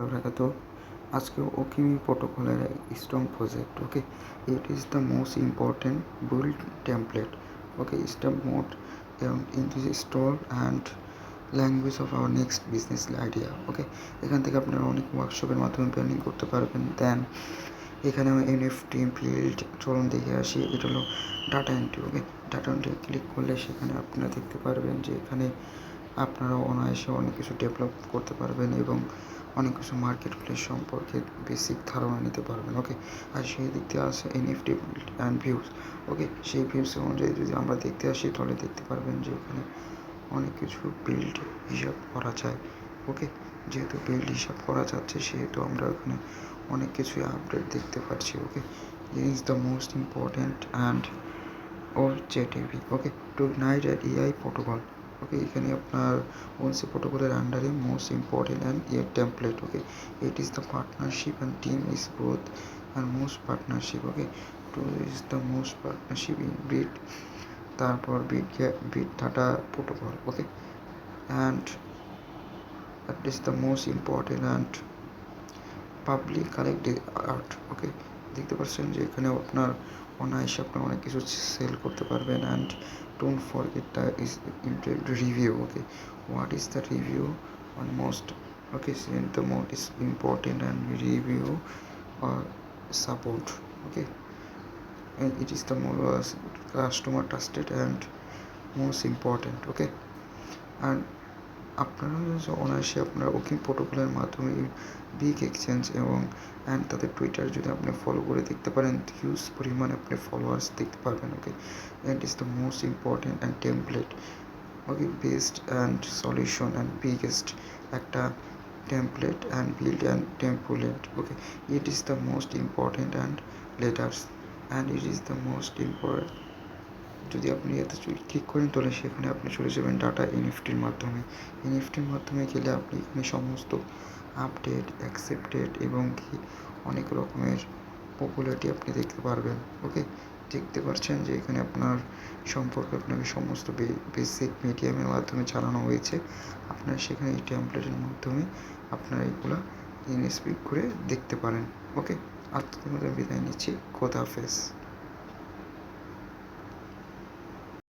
Wabarakatuh. আজকে ওকিমি প্রোটোকলের strong project okay it is the most important build template okay step mode in this store and language of our next business idea okay এখান থেকে আপনারা অনেক ওয়ার্কশপের মাধ্যমে planning করতে পারবেন। দেন এখানে এনএফটি বিল্ড চলুন দেখে আসি। এটা হলো ডাটা এন্ট্রি ওকে ডাটা এন্ট্রি ক্লিক করলে সেখানে আপনারা দেখতে পারবেন যে এখানে আপনারা অনায়াসে অনেক কিছু ডেভেলপ করতে পারবেন এবং অনেক কিছু মার্কেট প্লেস সম্পর্কে বেসিক ধারণা নিতে পারবেন ওকে। আর সেই দিক দিয়ে আসে এনএফটি বিল্ড অ্যান্ড ভিউজ ওকে সেই ভিউস অনুযায়ী যদি আমরা দেখতে আসি তাহলে দেখতে পারবেন যে এখানে অনেক কিছু বিল্ড হিসাব করা যায় ওকে। যেহেতু বিল্ড হিসাব করা যাচ্ছে সেহেতু আমরা এখানে অনেক কিছুই আপডেট দেখতে পাচ্ছি okay. Is the most important and or জেটিভি okay to ignite at AI protocol okay এখানে আপনার ওনসি প্রোটোকলের আন্ডারে most important and year template okay it is the partnership and team is growth and most partnership okay to is the most partnership in bit তারপর bit data protocol okay and that is the most important and public collect art okay দেখতে পাচ্ছেন যে এখানে আপনার অনায়াসে আপনার অনেক কিছু সেল করতে পারবেন। And don't forget the is review okay what is the review on most okay the most is important and review support okay it is the most customer trusted and most important okay. And আপনারা অনায়াসে আপনারা ওকিম প্রোটোকলের মাধ্যমে big exchange এবং and তাদের Twitter যদি আপনি follow করে দেখতে পারেন হিউজ পরিমাণে আপনি ফলোয়ার্স দেখতে পারবেন okay. And is the most important and template okay best and solution and biggest একটা template and build and template okay it is the most important and letters and it is the most important. যদি আপনি এতে click করেন তাহলে সেখানে আপনি চলে যাবেন ডাটা এনএফটির মাধ্যমে। এনএফটির মাধ্যমে গেলে আপনি এখানে সমস্ত আপডেট অ্যাকসেপ্টেড এবং কি অনেক রকমের পপুলারিটি আপনি দেখতে পারবেন ওকে। দেখতে পাচ্ছেন যে এখানে আপনার সম্পর্কে আপনাকে সমস্ত বেসিক মিডিয়ামের মাধ্যমে জানানো হয়েছে। আপনারা সেখানে এই টেমপ্লেটের মাধ্যমে আপনারা এগুলো ইনস্পিক করে দেখতে পারেন ওকে। আজকের মতো বিদায় নিচ্ছি। খোদা হাফেজ।